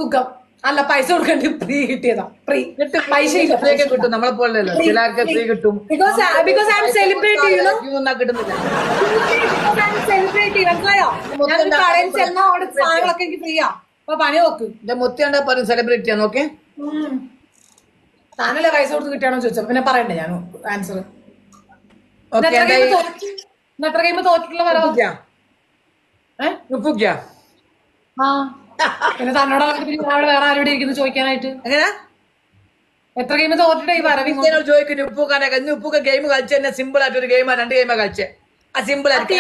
സുഖം. അല്ല പൈസ കൊടുക്കണ്ടി ഫ്രീ കിട്ടിയതാ. ഫ്രീ പൈസ ഇല്ല. ഫ്രീ ഒക്കെ കിട്ടും. നമ്മളെ പോലല്ലോ ചിലർക്ക് ഫ്രീ കിട്ടും. ബിക്കോസ് ഐ എം സെലിബ്രിറ്റി കിട്ടുന്നില്ല. സെലിബ്രിറ്റി മനസ്സിലായോ? ഞാൻ കടയിൽ ചെന്നാ അവിടെ സാധനങ്ങളൊക്കെ എനിക്ക് ഫ്രീയാ. അപ്പൊ പണി നോക്ക്. എന്റെ മുത്തിയാണ്ടാ പറയും സെലിബ്രിറ്റിയാണ്. ഓക്കെ താനല്ലേ പൈസ കൊടുത്ത് കിട്ടിയാണോ ചോദിച്ചോ? പിന്നെ പറയണ്ടേ ഞാൻ ആൻസർ. എത്ര കഴിയുമ്പോ തോറ്റിട്ടുള്ള വരവാ? പിന്നെ തന്നോട് അവിടെ വേറെ ആരോടെ ഇരിക്കുന്നു ചോദിക്കാനായിട്ട്? എങ്ങനെ എത്ര ഗെയിം തോറ്റിട്ട് ഈ വരവിനോട് ചോദിക്കുന്നു? ഉപ്പൂക്കാനൊക്കെ ഇന്ന് ഉപ്പൂക്ക ഗെയിം കളിച്ച തന്നെ സിമ്പിൾ ആയിട്ട് ഒരു ഗെയിമാ, 2 ഗെയിമാ കളിച്ചേ. ആ സിമ്പിൾ ആയിട്ട്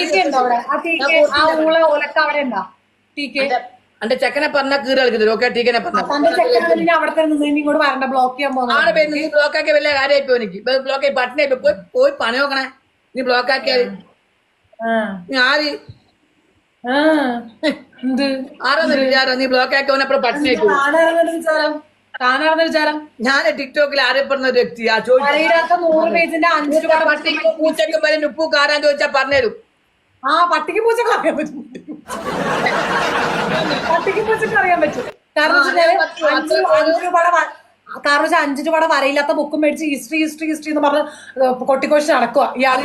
എന്റെ ചെക്കനെ പറഞ്ഞ കീറി കളിക്കുന്നത്. ഓക്കെ ടീക്കനെ പറഞ്ഞ അവിടെ ഇങ്ങോട്ട് വരണ്ട, ബ്ലോക്ക് ചെയ്യാൻ പോകുന്നത്. ആടെ പേര് നീ ബ്ലോക്ക് ആക്കിയ വലിയ കാര്യമായി പോ. എനിക്ക് ബ്ലോക്ക് ആയി പട്ടിണി പോയി പോയി പണി നോക്കണേ. നീ ബ്ലോക്ക് ആക്കിയാൽ നീ ആര് ആരാന്ന് വിചാരം? നീ ബ്ലോക്ക് ആക്കിയവനപ്പുറം പട്ടിണി വിചാരം. ഞാൻ ടിക്ടോക്കിൽ അറിയപ്പെടുന്ന ഒരു വ്യക്തി. ആ പട്ടിക്കും പൂച്ചയ്ക്കും വരെ ഉപ്പു കാരാൻ ചോദിച്ചാ പറഞ്ഞുതരും. ആ പട്ടിക്ക് പൂച്ചക്ക് അറിയാൻ പറ്റും. പട്ടിക്ക് പൂച്ചക്ക് അറിയാൻ പറ്റും. കാരണം 5 രൂപയുടെ വരയില്ലാത്ത ബുക്കും മേടിച്ച് ഹിസ്റ്ററി എന്ന് പറഞ്ഞ് കൊട്ടിക്കോശി നടക്കുക ഇയാള്.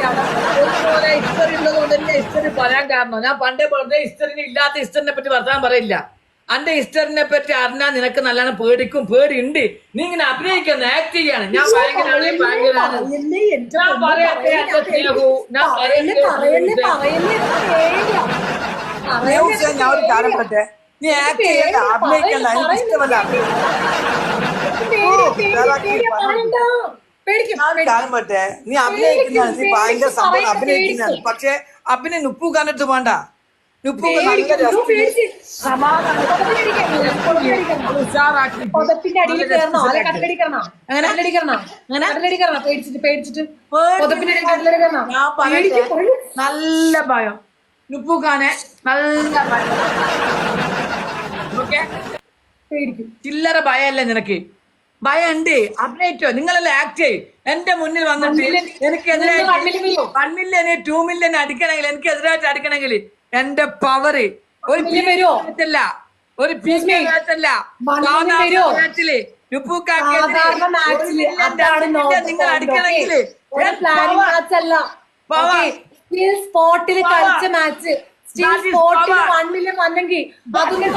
ഹിസ്റ്ററി ഉള്ളതുകൊണ്ട് തന്നെ ഹിസ്റ്ററി പറയാൻ കാരണം ഞാൻ പണ്ടേ പറഞ്ഞ ഹിസ്റ്ററിന് ഇല്ലാത്ത ഹിസ്റ്ററിനെ പറ്റി വർത്താൻ പറയില്ല. അന്റെ ഹിസ്റ്ററിനെ പറ്റി അറിഞ്ഞാൽ നിനക്ക് നല്ലോണം പേടിയുണ്ട്. നീ ഇങ്ങനെ അഭിനയിക്കുന്ന ആക്ട് ചെയ്യാണ്. ഞാൻ നീ ആക്ട് ചെയ്യണ്ട, അഭിനയിക്കണ്ട, എനിക്ക് ഇഷ്ടമല്ല. കാര്യം പറ്റേ നീ അഭിനയിക്കുന്നതാണ്, നീ ഭയങ്കര സംഭവം അഭിനയിക്കുന്നതാണ്. പക്ഷെ അഭിനയം ഉപ്പു കാണിട്ട് വേണ്ട. നല്ല ഭയം നുപ്പുഖാനെ, നല്ല ഭയം. ഓക്കെ ചില്ലറ ഭയല്ലേ നിനക്ക്? ഭയം ഉണ്ട്. അഭിനയിച്ചോ, നിങ്ങളെല്ലാം ആക്ട് ചെയ്യും. എന്റെ മുന്നിൽ വന്നിട്ട് എനിക്ക് എതിരായിട്ട് 1 മില്യൺ 2 മില്യൺ അടിക്കണമെങ്കിൽ, എനിക്ക് എതിരായിട്ട് അടിക്കണമെങ്കിൽ എന്റെ പവറ് ഒരു പീസല്ല, ഒരു പീസല്ല. നിങ്ങൾ അടിക്കണമെങ്കിൽ സ്പോട്ടിൽ കളിച്ച മാച്ച് സ്പോട്ടിൽ 1 മില്യൺ വന്നെങ്കിൽ അതിന്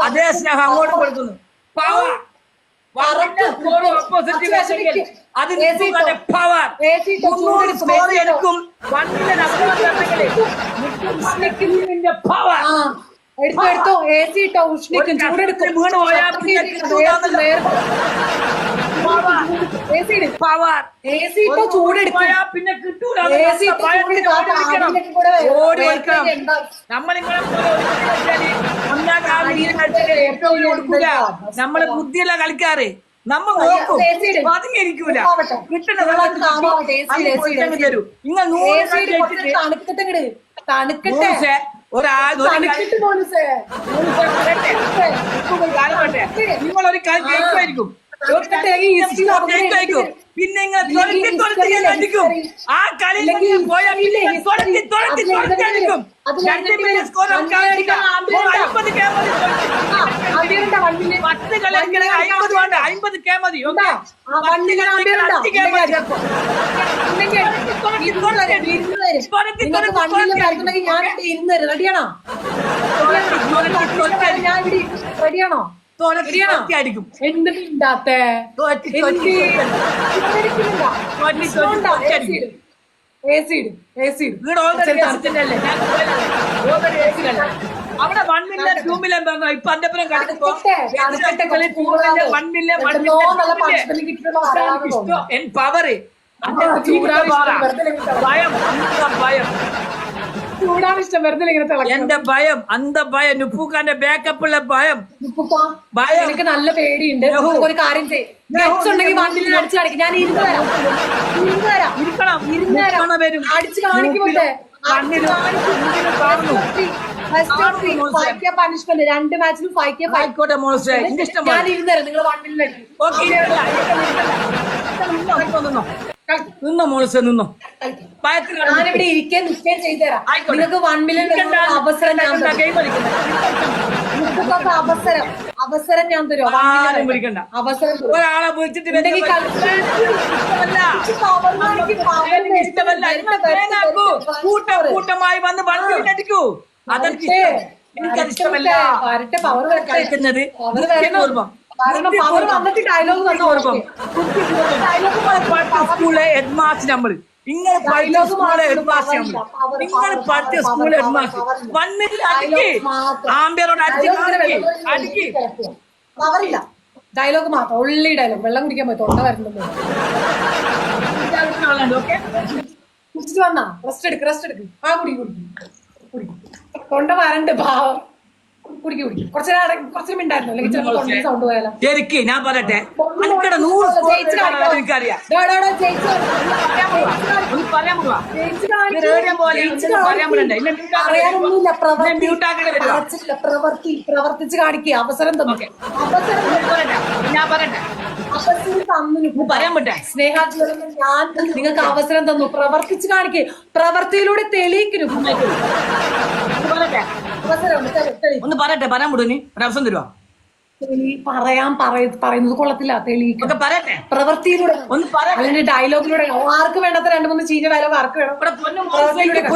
അതേ സ്നേഹം അങ്ങോട്ട് കൊടുക്കുന്നു. എടുത്തോ എ സി ഇട്ടോ ഉഷ്ണിക്കും ചൂടെടുക്കും. പിന്നെ കിട്ടൂല. നമ്മള് ബുദ്ധിയല്ല കളിക്കാറ്. നമ്മ നോക്കും പതുങ്ങിയിരിക്കൂല. തരൂ തണുക്കട്ടെ നിങ്ങളൊരു കളി ജയിക്കുമായിരിക്കും. പിന്നെ അടിക്കും. ആ കളി പോയാൽ അടിക്കും. 2 മില്യൺ സ്കോർ 50 കളി അടിക്കണമെങ്കിൽ 50 വേണ്ട, 50K മതി. റെഡിയാണോ? അടിക്കും. എന്ത് മിണ്ടാത്തേ? അവിടെ 1 മില്യൺ 2 മില്യൺ പറഞ്ഞു. ഇപ്പൊ അന്റെ പുറം കളിക്കുമ്പോ 1 മില്യൺ പവറ് ഭയം, ഭയം എന്റെ ഭയം, ഭയം നുപ്പൂക്കാന്റെ ബാക്കപ്പുള്ള ഭയം. എനിക്ക് നല്ല പേടിയുണ്ട്. ഒരു കാര്യം ചെയ്യും, 1 മില്യൺ അടിച്ചു കാണിക്കും. ഞാൻ അടിച്ചു കാണിക്കുമ്പോട്ടെ പണിഷ്മെന്റ് 2 മാച്ചിലും 5K ഞാൻ 1 മില്യൺ നിങ്ങൾ 1 മില്യൺ നിന്നോ മോളിസ് നിന്നോ. ഭയത്തിൽ ഞാനിവിടെ ഇരിക്കാൻ നിൽക്കുകയും ചെയ്തുതരാം. നിങ്ങൾക്ക് 1 മില്യൺ അവസരം ഞാൻ തരും. നിങ്ങൾക്കൊക്കെ അവസരം ഞാൻ തരും. അവസരം തരും. ഒരാളെ വിളിച്ചിട്ട് കൂട്ടമായി വന്ന് വണ്ടിക്കടിക്കൂ. അതെനിക്ക് എനിക്കതിഷ്ടമല്ല. കളിക്കുന്നത് സ്കൂളിലെ ഹെഡ് മാസ്റ്റർ നമ്മള് നിങ്ങൾ പഠിച്ച സ്കൂളിലെ ഹെഡ് മാസ്റ്റർ നമ്മള് നിങ്ങൾ പഠിച്ച സ്കൂളിലെ ഹെഡ് മാസ്റ്റർ 1 മിനിറ്റ് അടിക്ക് ആംബിയറോട് അടിക്ക് പവറില്ല. ഡയലോഗ് മാത്രം, ഒള്ളി ഡയലോഗ്. വെള്ളം കുടിക്കാൻ പോയി തൊണ്ട വരുന്നുണ്ട്. കുടിച്ചിട്ട് വന്നാ റെസ്റ്റ് എടുക്ക്. ആ കുടിക്കും തൊണ്ട വരണ്ട് ഭാവം. കുടിക്കും കുറച്ചു മിണ്ടായിരുന്നു. അല്ലെങ്കിൽ ചിലപ്പോൾ തൊണ്ടയിൽ സൗണ്ട് പോയാലോ. ശരിക്ക് ഞാൻ പറയട്ടെ, എനിക്കറിയാം. പറയാനൊന്നുമില്ല. പ്രവർത്തിച്ച് കാണിക്കുക. അവസരം തന്നു. ഞാൻ പറയട്ടെ, പറയാൻ പറ്റേ സ്നേഹാജ്വലം ഞാൻ നിങ്ങൾക്ക് അവസരം തന്നു. പ്രവർത്തിച്ച് കാണിക്കുക. പ്രവർത്തിയിലൂടെ തെളിയിക്കുന്നു. ഒന്ന് പറയട്ടെ, പറയാൻ വിടും. ഒരവസരം തരുവാ. പറയുന്നത് കൊള്ളത്തില്ല. തെളിയിക്കും. പറയട്ടെ, പ്രവൃത്തിയിലൂടെ ഒന്ന് പറയാം. അല്ലെങ്കിൽ ഡയലോഗിലൂടെ. ആർക്ക് വേണ്ടാത്ത 2-3 ചീഞ്ഞ ഡയലോഗ് ആർക്ക് വേണം?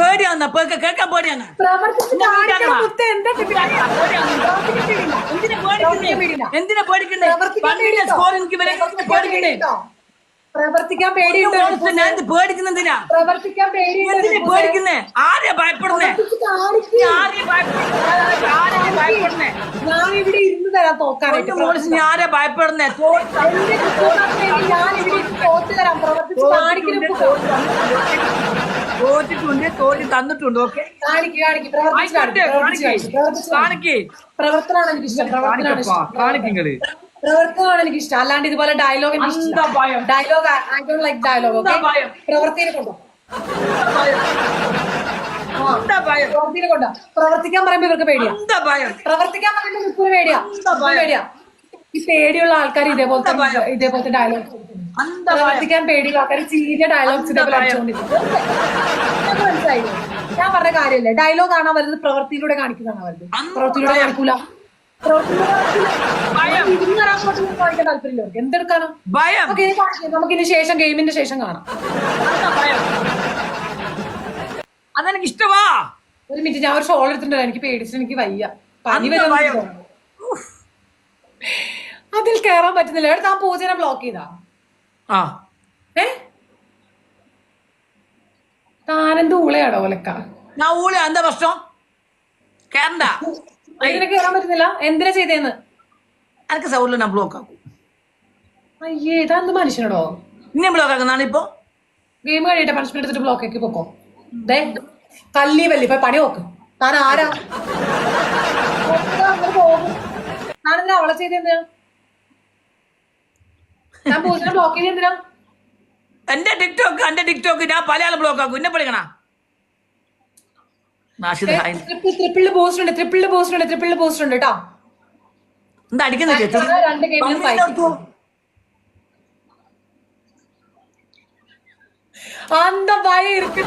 പേടിയാന്ന കേൾക്കാൻ പേടിയാന്ന. എന്തിനാ പേടിക്കുന്നേ? സ്കോർ എനിക്ക് പേടിക്കുന്നേ. പ്രവർത്തിക്കാൻ പേടിയുണ്ട്. പേടിക്കുന്നെന്തിനാ? പ്രവർത്തിക്കാൻ പേടിയുണ്ട്. പേടിക്കുന്നേ ആരെയാ ഭയപ്പെടുന്നേ? ഞാൻ ഇവിടെ ഇരുന്ന് തരാം തോക്കാനായിട്ട്. ആരെയാ ഭയപ്പെടുന്നേ? ഞാൻ ഇവിടെ തോറ്റ് തരാം. പ്രവർത്തിച്ച് കാണിക്കുന്നു. തോറ്റിട്ടുണ്ട്, തോറ്റി തന്നിട്ടുണ്ട്. ഓക്കെ, പ്രവർത്തനമാണ് എനിക്ക് ഇഷ്ടം. പ്രവർത്തനമാണ് എനിക്ക് ഇഷ്ടം. അല്ലാണ്ട് ഇതുപോലെ dialogue dialogue I don't like dialogue. പ്രവർത്തിയെ കൊണ്ടോ പ്രവർത്തിക്കാൻ പറയുമ്പോ ഇവർക്ക് പേടിയാ. പ്രവർത്തിക്കാൻ പറയുമ്പോ ഇവർക്ക് പേടിയാ. ഈ പേടിയുള്ള ആൾക്കാർ ഇതേപോലത്തെ ഡയലോഗ് പ്രവർത്തിക്കാൻ പേടിയുള്ള ആൾക്കാർ ചീഞ്ഞ ഡയലോഗ്സ് ഇതേപോലെ അടിച്ചുകൊണ്ടിരിക്കും. മനസ്സിലായി? ഞാൻ പറഞ്ഞ കാര്യമല്ലേ. ഡയലോഗ് കാണാൻ വരുന്നത് പ്രവൃത്തിയിലൂടെ കാണിക്കുന്നതാണ് വരുന്നത്. പ്രവൃത്തിയിലൂടെ കാണിക്കൂല. താല്പര്യമില്ല. എന്തെടുക്കാനോ നമുക്കിന് ശേഷം ഗെയിമിന്റെ ശേഷം കാണാം. അതെനിക്ക് ഇഷ്ടമാ. ഒരു മിനിറ്റ്, ഞാൻ ഒരു ഷോൾ എടുത്തിട്ടുണ്ട്. എനിക്ക് പേടിച്ചിട്ട് എനിക്ക് വയ്യ. പനി വരുന്ന അതിൽ കേറാൻ പറ്റുന്നില്ല. എവിടെ താൻ പൂജനെ ബ്ലോക്ക് ചെയ്താ? താനെന്ത് ഊളയാടോ ഒലക്ക? ഞാൻ ഊള. എന്താ പ്രശ്നം? കേറണ്ട. ഇതിനെ കേറാൻ പറ്റുന്നില്ല. എന്തിനാ ചെയ്തേന്ന്? എനിക്ക് സൗണ്ടിൽ ഞാൻ ബ്ലോക്ക് ആക്കും. അയ്യേ, ഇതാന്ത് മനുഷ്യനോടോ? ഇന്നെ ബ്ലോക്ക് ആക്കുന്നതാണ് ഇപ്പൊ. ഗെയിം കഴിയട്ടെ, പണിഷ്മെന്റ് എടുത്തിട്ട് ബ്ലോക്ക് ആക്കി പൊക്കോ. ദേ കല്ലി വല്ലി ഇപ്പൊ പണി നോക്ക്. താൻ ആരാ? താനെന്തിനാ അവളെ ചെയ്തെന്തിനാ? ഞാൻ പൂജനെ ബ്ലോക്ക് ചെയ്ത് എന്തിനാ? എന്റെ ടിക്ടോക്ക് ഞാൻ പല ആളും ബ്ലോക്ക് ആക്കും. എന്നെ പഠിക്കണ ട്രിപ്പിളില് ബൂസ്റ്റ് ഉണ്ട് കേട്ടോ. എന്താ അടിക്കുന്നില്ല? 2 ഗെയിമിലും அந்த பய இருக்கு.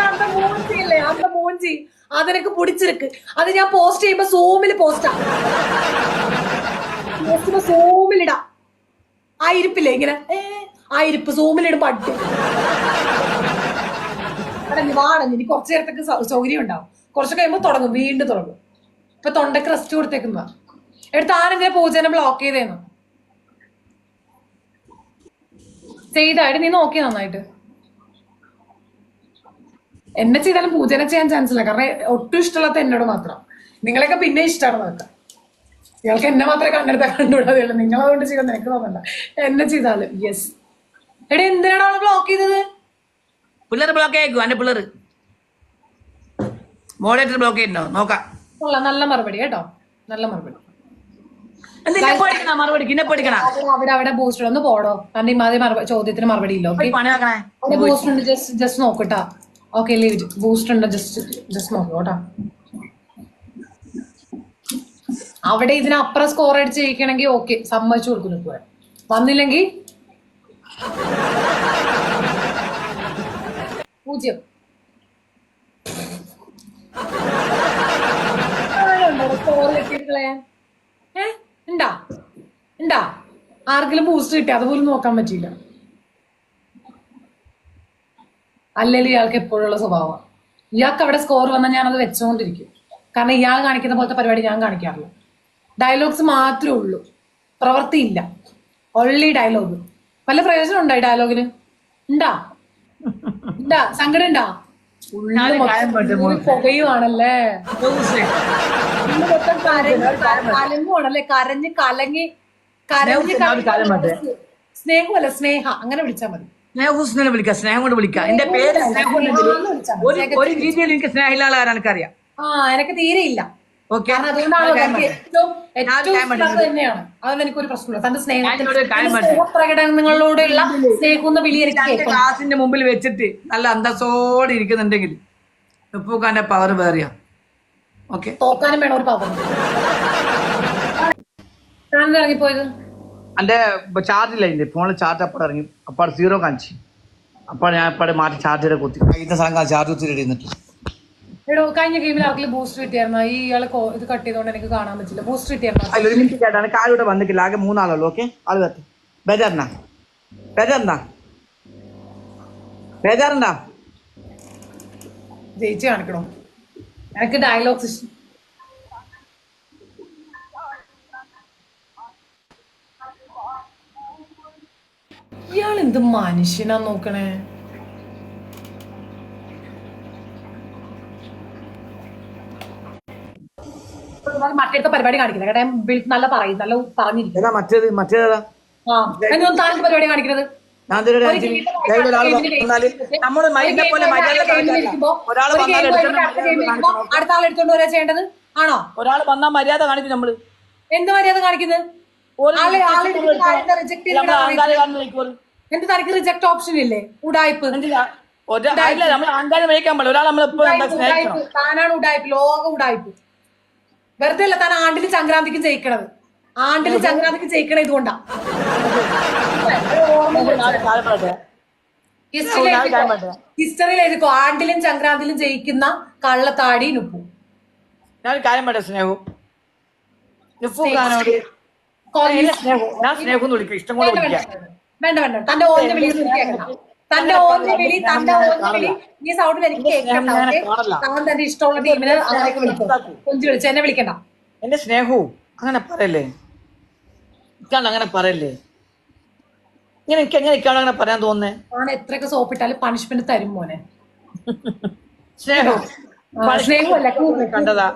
அந்த மூஞ்சி இல்ல, அந்த மூஞ்சி அது எனக்கு பிடிச்சிருக்கு. அது ഞാൻ പോസ്റ്റ് ചെയ്യുമ്പോ സൂമില് പോസ്റ്റാ. സൂമിലിടാ. ആ ഇരിപ്പില്ലേ ഇങ്ങനെ, ആ ഇരിപ്പ് സൂമിലിടുമ്പോ അടി. ഇനി കുറച്ചു നേരത്തേക്ക് സൗകര്യം ഉണ്ടാവും. കുറച്ച് കഴിയുമ്പോ വീണ്ടും തുടങ്ങും. ഇപ്പൊ തൊണ്ടക്ക് റെസ്റ്റ് കൊടുത്തേക്കുന്ന എടുത്ത് ആരെന്തിനാ പൂജനെ ബ്ലോക്ക് ചെയ്തേന്നു ചെയ്തായിട്ട് നീ നോക്കി നന്നായിട്ട്. എന്നെ ചെയ്താലും പൂജനെ ചെയ്യാൻ ചാൻസ് ഇല്ല. കാരണം ഒട്ടും ഇഷ്ടമുള്ളത് എന്നോട് മാത്രം. നിങ്ങളൊക്കെ പിന്നെ ഇഷ്ടമാണ് നോക്കാം. ഇയാൾക്ക് എന്നെ മാത്രമേ കണ്ടെടുത്താൽ കണ്ടുവിടാതെയുള്ളൂ. നിങ്ങളതുകൊണ്ട് ചെയ്യുമെന്ന് എനിക്ക് തോന്നണ്ട. എന്നെ ചെയ്താലും യെസ്. എടാ എന്തിനാണ് അവള് ബ്ലോക്ക് ചെയ്തത്? പിള്ളേർ ബ്ലോക്ക് ആയിക്കോ. എന്റെ പിള്ളേർ മോഡറേറ്റർ ബ്ലോക്ക് ചെയ്യുന്നോ നോക്കാം. നല്ല മറുപടി കേട്ടോ, നല്ല മറുപടി. അവിടെ ബൂസ്റ്റർ ഒന്ന് പോടോ. കാരണം ഇമാതിരി ചോദ്യത്തിന് മറുപടി ഇല്ല. ഓക്കെ, ബൂസ്റ്റർ ഉണ്ട്, ജസ്റ്റ് നോക്കട്ടാ. Okay, leave it. ബൂസ്റ്റർ ഉണ്ട്, ജസ്റ്റ് നോക്കോട്ടാ. അവിടെ ഇതിനപ്പുറം സ്കോർ അടിച്ച് ജയിക്കണമെങ്കിൽ ഓക്കെ, സമ്മതിച്ചു കൊടുക്കുന്നു. വന്നില്ലെങ്കിൽ 0. സ്കോർ കിട്ടിയിട്ടുള്ളേ ഉണ്ടാ ഉണ്ടാ ആർക്കെങ്കിലും ബൂസ്റ്റ് കിട്ടി അതുപോലും നോക്കാൻ പറ്റിയില്ല. അല്ലെങ്കിൽ ഇയാൾക്ക് എപ്പോഴുള്ള സ്വഭാവം. ഇയാൾക്ക് അവിടെ സ്കോർ വന്നാൽ ഞാനത് വെച്ചോണ്ടിരിക്കും. കാരണം ഇയാൾ കാണിക്കുന്ന പോലത്തെ പരിപാടി ഞാൻ കാണിക്കാറില്ല. ഡയലോഗ്സ് മാത്രമേ ഉള്ളൂ, പ്രവൃത്തിയില്ല. Only dialogue. വല്ല പ്രയോജനം ഉണ്ടോ ഈ ഡയലോഗിന്? ഉണ്ടാ ഉണ്ടാ സങ്കടം ഉണ്ടാ? പുകയുവാണല്ലേ, കലങ്ങുവാണല്ലേ, കരഞ്ഞ് കലങ്ങി സ്നേഹമല്ല സ്നേഹ അങ്ങനെ വിളിച്ചാൽ മതി. സ്നേഹം വിളിക്കാം, സ്നേഹം കൊണ്ട് വിളിക്കാം. എന്റെ പേര് സ്നേഹം ഒരു രീതിയിൽ എനിക്ക് സ്നേഹമില്ല ആളാണ് എനിക്കറിയാം. എനിക്ക് തീരെ ഇല്ല. കാരണം അതുകൊണ്ടാണ് ഏറ്റവും തന്നെയാണ്. അതുകൊണ്ട് എനിക്കൊരു പ്രശ്നമില്ല. തന്റെ സ്നേഹപ്രകടനങ്ങളോടുള്ള സ്നേഹം വിളി എനിക്ക് ക്ലാസിന്റെ മുമ്പിൽ വെച്ചിട്ട് നല്ല അന്തസ്സോടെ ഇരിക്കുന്നുണ്ടെങ്കിൽ ഉപ്പൂക്കാന്റെ പവർ വേറിയാ. ഓക്കെ, തോക്കാനും വേണം ഒരു പവർ. ഇറങ്ങിപ്പോയത് എന്റെ ചാർജില്ല, എന്റെ ഫോണിൽ ചാർജ് അപ്പോഴെ ഇറങ്ങി, അപ്പോൾ 0 കാണിച്ചു. അപ്പോൾ ഞാൻ ഇപ്പോഴെ മാറ്റി ചാർജർ കുത്തി ഇന്ന സാധനം ചാർജ് കുത്തി ഇരുന്നിട്ട്. എടോ കഴിഞ്ഞ ഗെയിമിൽ ആർക്കെങ്കിലും ബൂസ്റ്റ് കിട്ടിയായിരുന്നു? ഈ ഇയാള് ഇത് കട്ട് ചെയ്തോണ്ട് എനിക്ക് കാണാൻ പറ്റില്ല. ബൂസ്റ്റ് കിട്ടിയായിരുന്നു? അല്ല, ഒരു മിനിറ്റ് കേട്ടാണ്, കാലിവിടെ വന്നിട്ടില്ല. ആകെ 3 ആളുള്ളൂ. ഓക്കെ, ആള് കത്ത് ബേജാറുണ്ടാ ജയിച്ച് കാണിക്കണോ? എനിക്ക് ഡയലോഗ്സ് ഇഷ്ടം. ഇയാൾ എന്ത് മനുഷ്യനാ നോക്കണേ. മറ്റേടത്തെ പരിപാടി കാണിക്കുന്നത് കേട്ടോ. നല്ല പറയും, നല്ല പറഞ്ഞിരിക്കും. മറ്റേതാ താങ്കൾ പരിപാടി കാണിക്കുന്നത് അടുത്ത ആൾ എടുത്തോണ്ട് വരാ ചെയ്യേണ്ടത് ആണോ? ഒരാൾ വന്നാൽ മര്യാദ കാണിക്കും. നമ്മള് എന്ത് മര്യാദ കാണിക്കുന്നത്? എന്ത് തനിക്ക് റിജക്ട് ഓപ്ഷൻ ഇല്ലേ? ഉടായ്പ്. താനാണ് ഉടായ്പ്, ലോക ഉടായ്പ്. വെറുതെ അല്ല താൻ ആണ്ടിലും സംക്രാന്തിക്കും ജയിക്കണത്. ആണ്ടിലും സംക്രാന്തിക്കും ജയിക്കണ ഇതുകൊണ്ടാ. ഹിസ്റ്ററിയിൽ എഴുതിക്കോ, ആണ്ടിലും സംക്രാന്തിലും ജയിക്കുന്ന കള്ളത്താടി നുപ്പു. ഞാൻ കാര്യം പറ സ്നേഹു ഇഷ്ടം കൊണ്ട് വേണ്ട വേണ്ട, തന്റെ ഓന്റെ വിളി തന്റെ ഓന്റെ വിളി ഈ സൗണ്ടിൽ എനിക്ക് കേൾക്കണ്ട. താൻ തന്റെ ഇഷ്ടമുള്ള ടീമിന് അങ്ങനെയൊക്കെ വിളിക്കും. കൊഞ്ചു വിളിച്ചു എന്നെ വിളിക്കണ്ട. എന്റെ സ്നേഹു അങ്ങനെ പറയല്ലേ, അങ്ങനെ പറയല്ലേ. ഇങ്ങനെ എനിക്ക് എങ്ങനെ ഇക്കാണ് അങ്ങനെ പറയാൻ തോന്നുന്നേ? ആണ് എത്രയൊക്കെ സോപ്പിട്ടാലും പണിഷ്മെന്റ് തരും മോനെ. സ്നേഹു സ്നേഹമല്ല, കണ്ടതാ.